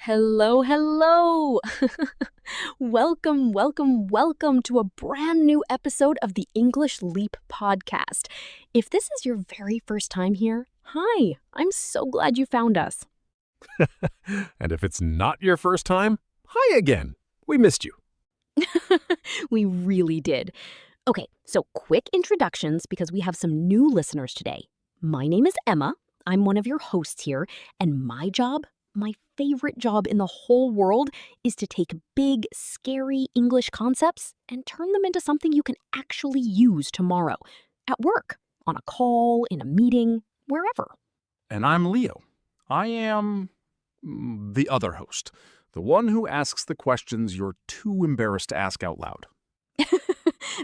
Hello, hello. Welcome to a brand new episode of the English Leap podcast. If this is your very first time here, hi, I'm so glad you found us. And if it's not your first time, hi again. We missed you. We really did. Okay, so quick introductions because we have some new listeners today. My name is Emma. I'm one of your hosts here, and my favorite job in the whole world is to take big, scary English concepts and turn them into something you can actually use tomorrow, at work, on a call, in a meeting, wherever. And I'm Leo. I am the other host, the one who asks the questions you're too embarrassed to ask out loud.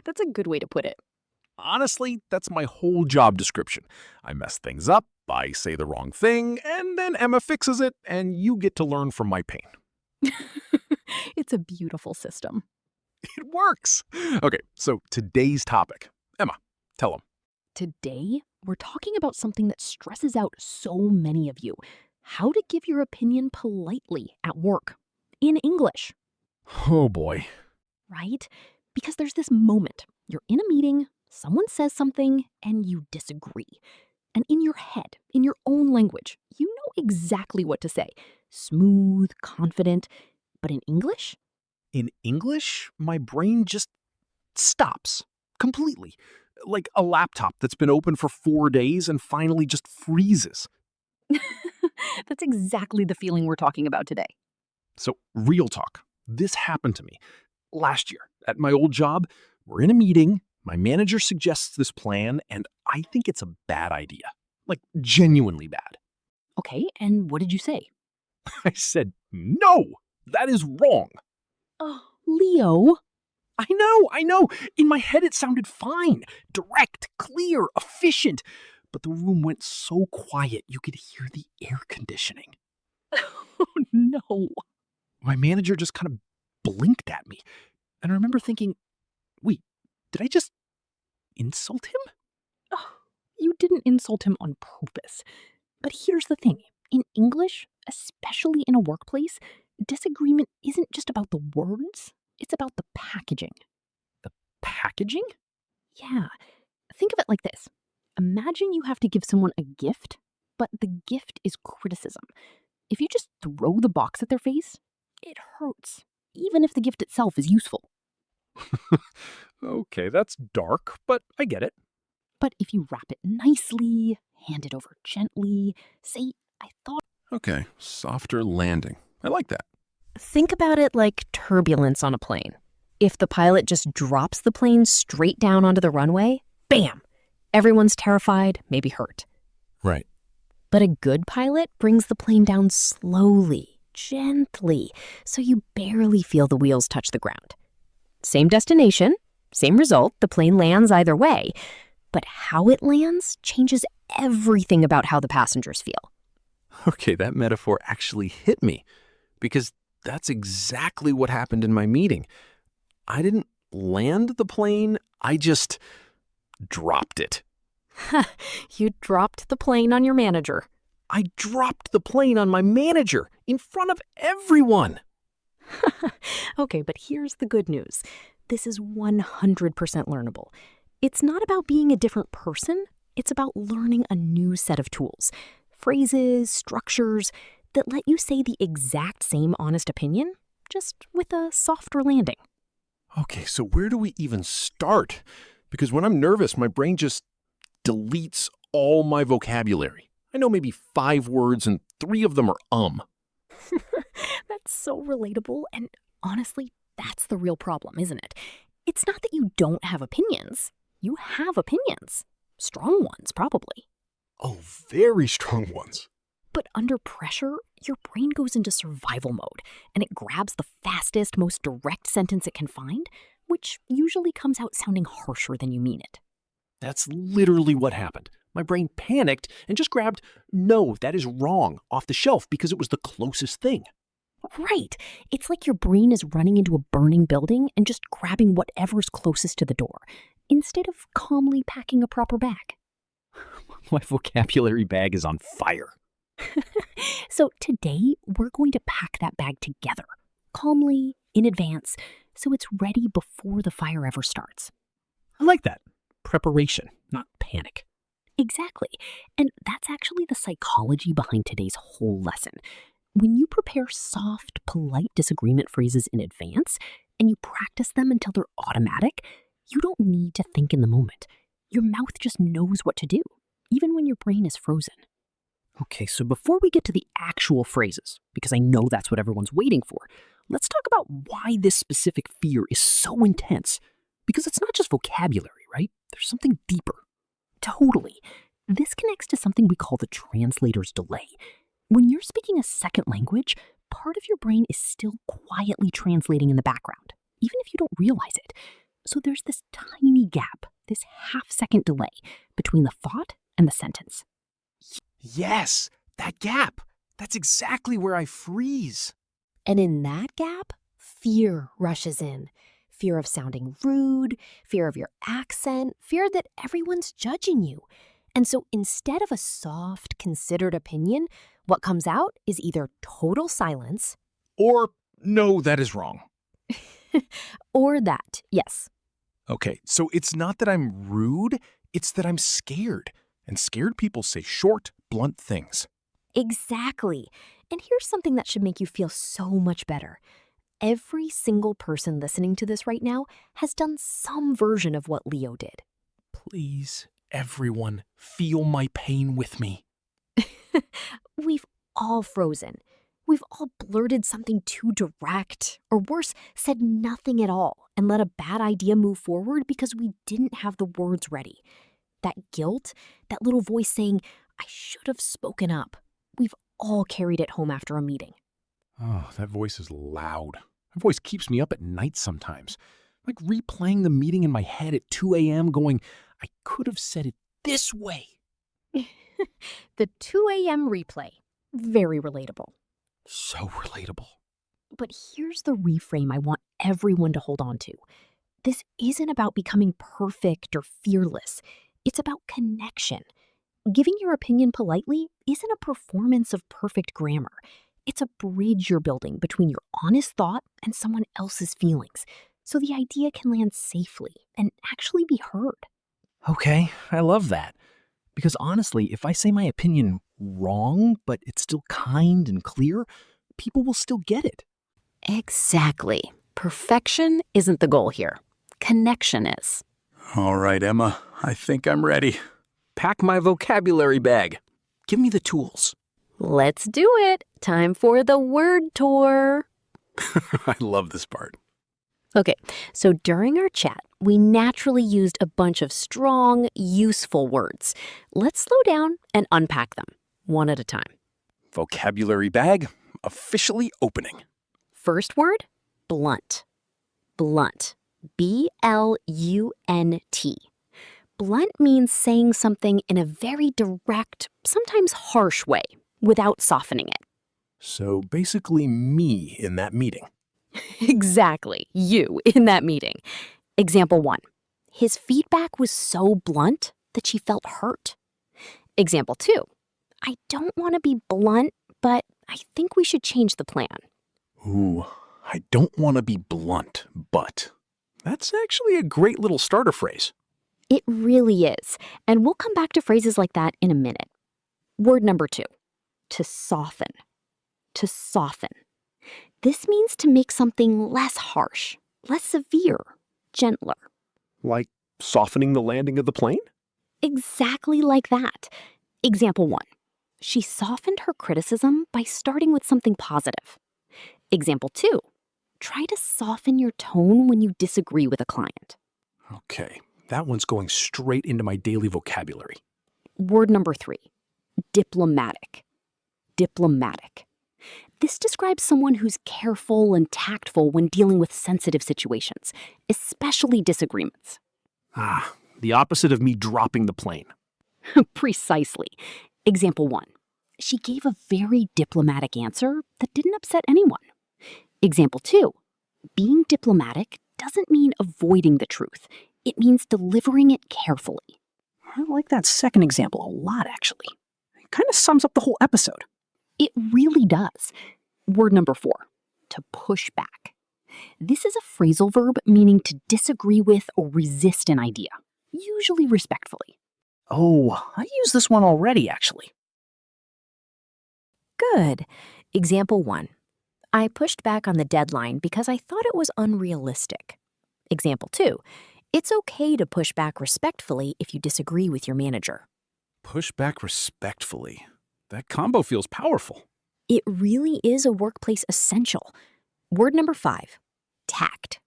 That's a good way to put it. Honestly, that's my whole job description. I mess things up, I say the wrong thing, and then Emma fixes it, and you get to learn from my pain. It's a beautiful system. It works! Okay, so today's topic. Emma, tell them. Today, we're talking about something that stresses out so many of you. How to give your opinion politely at work, in English, Oh boy. right? Because there's this moment. You're in a meeting, someone says something, and you disagree. And in your head, in your own language, you know exactly what to say. Smooth, confident. But in English? In English, my brain just stops completely. Like a laptop that's been open for 4 days and finally just freezes. That's exactly the feeling we're talking about today. So, real talk. This happened to me last year at my old job. We're in a meeting. My manager suggests this plan, and I think it's a bad idea. Like, genuinely bad. Okay, and what did you say? I said, no, that is wrong. Oh, Leo. I know. In my head, it sounded fine. Direct, clear, efficient. But the room went so quiet, you could hear the air conditioning. Oh, no. My manager just kind of blinked at me. And I remember thinking, wait, did I just insult him? Oh, you didn't insult him on purpose. But here's the thing. In English, especially in a workplace, disagreement isn't just about the words, it's about the packaging. Packaging? Yeah. Think of it like this. Imagine you have to give someone a gift, but the gift is criticism. If you just throw the box at their face, it hurts, even if the gift itself is useful. Okay, that's dark, but I get it. But if you wrap it nicely, hand it over gently, say, I thought. Okay, softer landing. I like that. Think about it like turbulence on a plane. If the pilot just drops the plane straight down onto the runway, bam! Everyone's terrified, maybe hurt. Right. But a good pilot brings the plane down slowly, gently, so you barely feel the wheels touch the ground. Same destination, same result, the plane lands either way, but how it lands changes everything about how the passengers feel. Okay, that metaphor actually hit me because that's exactly what happened in my meeting. I didn't land the plane, I just dropped it. You dropped the plane on your manager. I dropped the plane on my manager in front of everyone. Okay, but here's the good news. This is 100% learnable. It's not about being a different person. It's about learning a new set of tools, phrases, structures that let you say the exact same honest opinion, just with a softer landing. Okay, so where do we even start? Because when I'm nervous, my brain just deletes all my vocabulary. I know maybe 5 words and 3 of them are That's so relatable, and honestly, that's the real problem, isn't it? It's not that you don't have opinions. You have opinions. Strong ones, probably. Oh, very strong ones. But under pressure, your brain goes into survival mode, and it grabs the fastest, most direct sentence it can find, which usually comes out sounding harsher than you mean it. That's literally what happened. My brain panicked and just grabbed, no, that is wrong, off the shelf because it was the closest thing. Right. It's like your brain is running into a burning building and just grabbing whatever's closest to the door, instead of calmly packing a proper bag. My vocabulary bag is on fire. So today, we're going to pack that bag together, calmly, in advance, so it's ready before the fire ever starts. I like that. Preparation, not panic. Exactly. And that's actually the psychology behind today's whole lesson. When you prepare soft, polite disagreement phrases in advance and you practice them until they're automatic, you don't need to think in the moment. Your mouth just knows what to do, even when your brain is frozen. Okay, so before we get to the actual phrases, because I know that's what everyone's waiting for, let's talk about why this specific fear is so intense. Because it's not just vocabulary, right? There's something deeper. Totally. This connects to something we call the translator's delay. When you're speaking a second language, part of your brain is still quietly translating in the background, even if you don't realize it. So there's this tiny gap, this half-second delay between the thought and the sentence. Yes, that gap. That's exactly where I freeze. And in that gap, fear rushes in. Fear of sounding rude, fear of your accent, fear that everyone's judging you. And so instead of a soft, considered opinion, what comes out is either total silence Or, no, that is wrong. or that, yes. Okay, so it's not that I'm rude, it's that I'm scared. And scared people say short, blunt things. Exactly. And here's something that should make you feel so much better. Every single person listening to this right now has done some version of what Leo did. Please, everyone, feel my pain with me. We've all frozen. We've all blurted something too direct, or worse, said nothing at all and let a bad idea move forward because we didn't have the words ready. That guilt, that little voice saying, I should have spoken up. We've all carried it home after a meeting. Oh, that voice is loud. That voice keeps me up at night sometimes. Like replaying the meeting in my head at 2 a.m. going, I could have said it this way. The 2 a.m. replay. Very relatable. So relatable. But here's the reframe I want everyone to hold on to. This isn't about becoming perfect or fearless. It's about connection. Giving your opinion politely isn't a performance of perfect grammar. It's a bridge you're building between your honest thought and someone else's feelings, so the idea can land safely and actually be heard. Okay, I love that. Because honestly, if I say my opinion wrong, but it's still kind and clear, people will still get it. Exactly. Perfection isn't the goal here. Connection is. All right, Emma, I think I'm ready. Pack my vocabulary bag. Give me the tools. Let's do it. Time for the word tour. I love this part. Okay, so during our chat, we naturally used a bunch of strong, useful words. Let's slow down and unpack them, one at a time. Vocabulary bag officially opening. First word, blunt. Blunt. B-L-U-N-T. Blunt means saying something in a very direct, sometimes harsh way, without softening it. So basically me in that meeting. Exactly, you in that meeting. Example 1. His feedback was so blunt that she felt hurt. Example 2. I don't want to be blunt, but I think we should change the plan. Ooh, I don't want to be blunt, but that's actually a great little starter phrase. It really is, and we'll come back to phrases like that in a minute. Word number 2. To soften. To soften. This means to make something less harsh, less severe, gentler. Like softening the landing of the plane? Exactly like that. Example 1. She softened her criticism by starting with something positive. Example 2. Try to soften your tone when you disagree with a client. Okay, that one's going straight into my daily vocabulary. Word number 3. Diplomatic. Diplomatic. This describes someone who's careful and tactful when dealing with sensitive situations, especially disagreements. Ah, the opposite of me dropping the plane. Precisely. Example 1. She gave a very diplomatic answer that didn't upset anyone. Example 2. Being diplomatic doesn't mean avoiding the truth. It means delivering it carefully. I like that second example a lot, actually. It kind of sums up the whole episode. It really does. Word number 4, to push back. This is a phrasal verb meaning to disagree with or resist an idea, usually respectfully. Oh, I used this one already, actually. Good. Example 1. I pushed back on the deadline because I thought it was unrealistic. Example 2. It's okay to push back respectfully if you disagree with your manager. Push back respectfully. That combo feels powerful. It really is a workplace essential. Word number 5. Tact.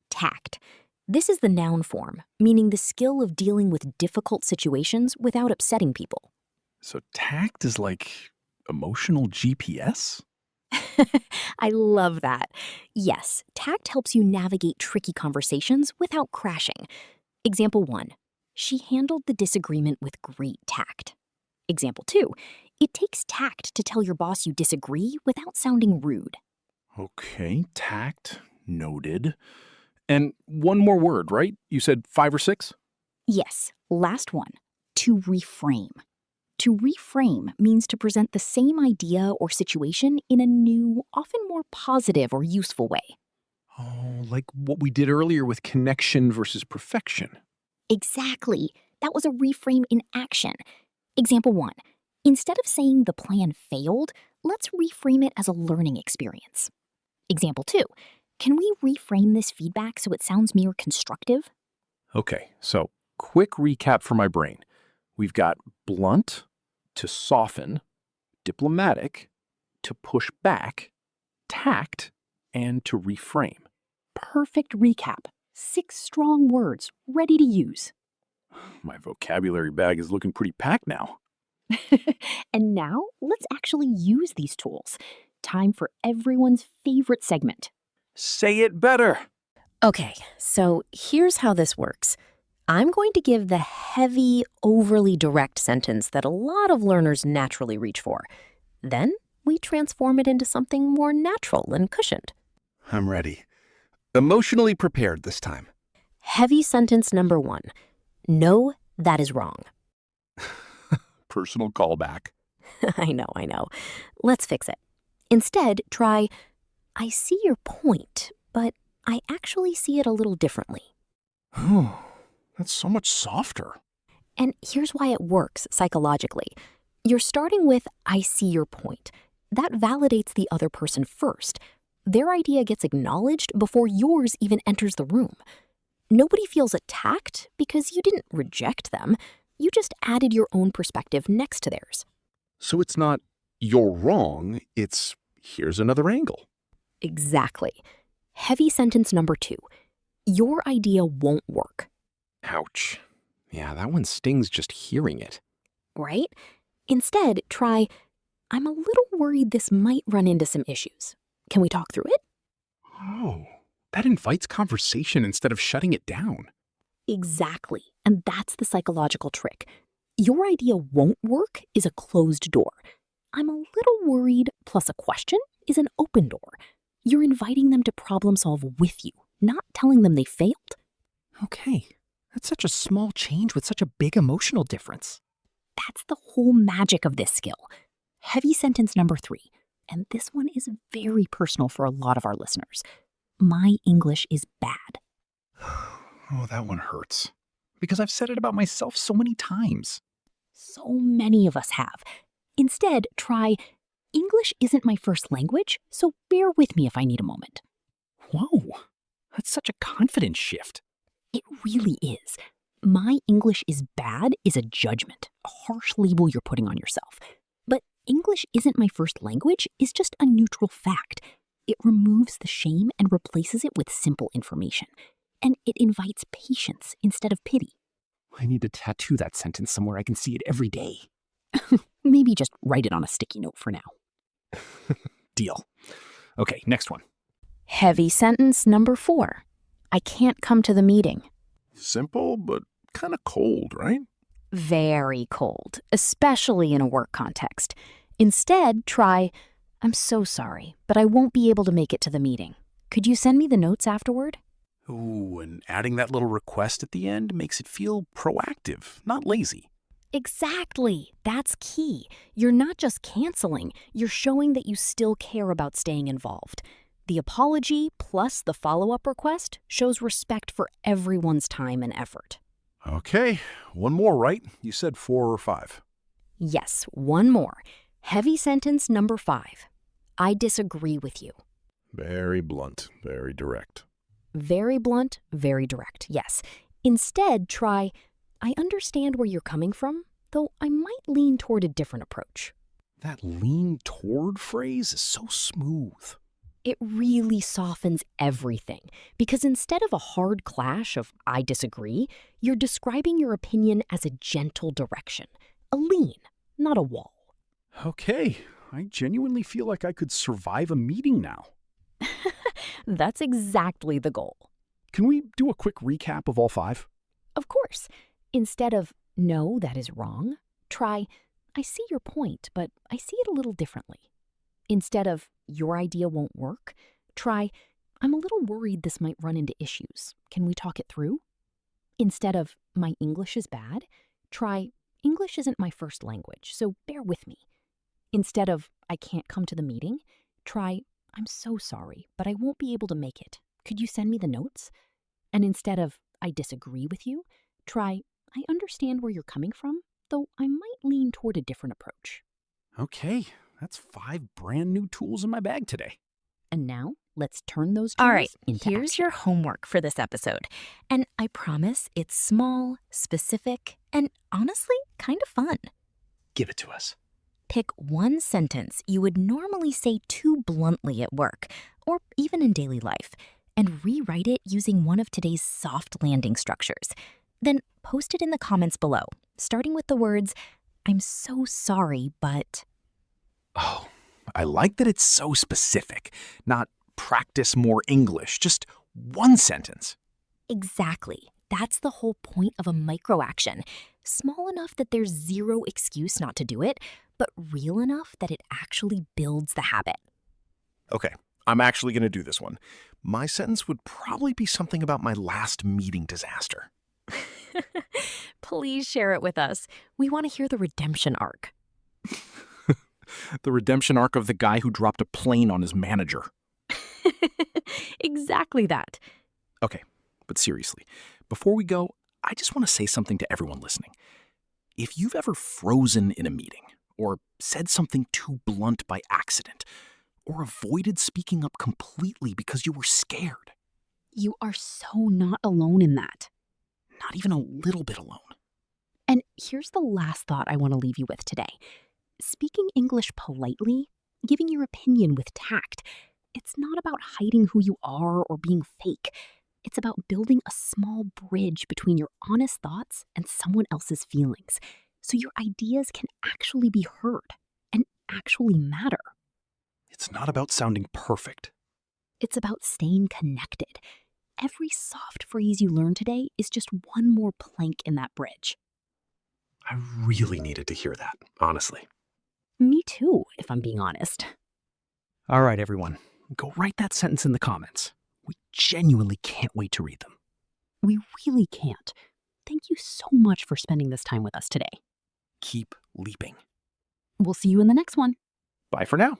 Tact. This is the noun form, meaning the skill of dealing with difficult situations without upsetting people. So tact is like emotional GPS? I love that. Yes, tact helps you navigate tricky conversations without crashing. Example 1. She handled the disagreement with great tact. Example 2. It takes tact to tell your boss you disagree without sounding rude. Okay, tact, noted. And one more word, right? You said 5 or 6? Yes, last one, to reframe. To reframe means to present the same idea or situation in a new, often more positive or useful way. Oh, like what we did earlier with connection versus perfection. Exactly. That was a reframe in action. Example 1. Instead of saying the plan failed, let's reframe it as a learning experience. Example 2. Can we reframe this feedback so it sounds more constructive? Okay, so quick recap for my brain. We've got blunt to soften, diplomatic to push back, tact, and to reframe. Perfect recap. 6 strong words, ready to use. My vocabulary bag is looking pretty packed now. And now, let's actually use these tools. Time for everyone's favorite segment. Say it better. Okay, so here's how this works. I'm going to give the heavy, overly direct sentence that a lot of learners naturally reach for. Then we transform it into something more natural and cushioned. I'm ready. Emotionally prepared this time. Heavy sentence number 1. No, that is wrong. Personal callback. I know. Let's fix it. Instead, try, I see your point, but I actually see it a little differently. Oh, that's so much softer. And here's why it works psychologically. You're starting with, I see your point. That validates the other person first. Their idea gets acknowledged before yours even enters the room. Nobody feels attacked because you didn't reject them. You just added your own perspective next to theirs. So it's not, you're wrong, it's, here's another angle. Exactly. Heavy sentence number 2. Your idea won't work. Ouch. Yeah, that one stings just hearing it. Right? Instead, try, I'm a little worried this might run into some issues. Can we talk through it? Oh, that invites conversation instead of shutting it down. Exactly. And that's the psychological trick. Your idea won't work is a closed door. I'm a little worried plus a question is an open door. You're inviting them to problem solve with you, not telling them they failed. Okay, that's such a small change with such a big emotional difference. That's the whole magic of this skill. Heavy sentence number 3, and this one is very personal for a lot of our listeners. My English is bad. Oh, that one hurts. Because I've said it about myself so many times. So many of us have. Instead, try, English isn't my first language, so bear with me if I need a moment. Whoa, that's such a confidence shift. It really is. My English is bad is a judgment, a harsh label you're putting on yourself. But English isn't my first language is just a neutral fact. It removes the shame and replaces it with simple information. And it invites patience instead of pity. I need to tattoo that sentence somewhere I can see it every day. Maybe just write it on a sticky note for now. Deal. Okay, next one. Heavy sentence number 4. I can't come to the meeting. Simple, but kind of cold, right? Very cold, especially in a work context. Instead, try, I'm so sorry, but I won't be able to make it to the meeting. Could you send me the notes afterward? Ooh, and adding that little request at the end makes it feel proactive, not lazy. Exactly. That's key. You're not just canceling, you're showing that you still care about staying involved. The apology plus the follow-up request shows respect for everyone's time and effort. Okay, one more, right? You said 4 or 5. Yes, one more. Heavy sentence number 5. I disagree with you. Very blunt, very direct. Very blunt, very direct, yes. Instead, try, I understand where you're coming from, though I might lean toward a different approach. That lean toward phrase is so smooth. It really softens everything, because instead of a hard clash of I disagree, you're describing your opinion as a gentle direction, a lean, not a wall. Okay, I genuinely feel like I could survive a meeting now. That's exactly the goal. Can we do a quick recap of all 5? Of course, instead of no, that is wrong, try I see your point, but I see it a little differently. Instead of your idea won't work, try I'm a little worried this might run into issues. Can we talk it through? Instead of my English is bad, try English isn't my first language, so bear with me. Instead of I can't come to the meeting, try I'm so sorry, but I won't be able to make it. Could you send me the notes? And instead of I disagree with you, try I understand where you're coming from, though I might lean toward a different approach. Okay, that's 5 brand new tools in my bag today. And now, let's turn those tools All right, into here's action. your homework for this episode. And I promise it's small, specific, and honestly, kind of fun. Give it to us. Pick one sentence you would normally say too bluntly at work, or even in daily life, and rewrite it using one of today's soft landing structures. Then post it in the comments below, starting with the words, I'm so sorry, but... Oh, I like that it's so specific. Not practice more English, just one sentence. Exactly. That's the whole point of a microaction. Small enough that there's zero excuse not to do it, but real enough that it actually builds the habit. Okay, I'm actually going to do this one. My sentence would probably be something about my last meeting disaster. Please share it with us. We want to hear the redemption arc. The redemption arc of the guy who dropped a plane on his manager. Exactly that. Okay, but seriously, before we go, I just want to say something to everyone listening. If you've ever frozen in a meeting, or said something too blunt by accident, or avoided speaking up completely because you were scared, You are so not alone in that. not even a little bit alone. And here's the last thought I want to leave you with today. Speaking English politely, giving your opinion with tact, it's not about hiding who you are or being fake. It's about building a small bridge between your honest thoughts and someone else's feelings, so your ideas can actually be heard and actually matter. It's not about sounding perfect. It's about staying connected. Every soft phrase you learn today is just one more plank in that bridge. I really needed to hear that, honestly. Me too, if I'm being honest. All right, everyone, go write that sentence in the comments. We genuinely can't wait to read them. We really can't. Thank you so much for spending this time with us today. Keep leaping. We'll see you in the next one. Bye for now.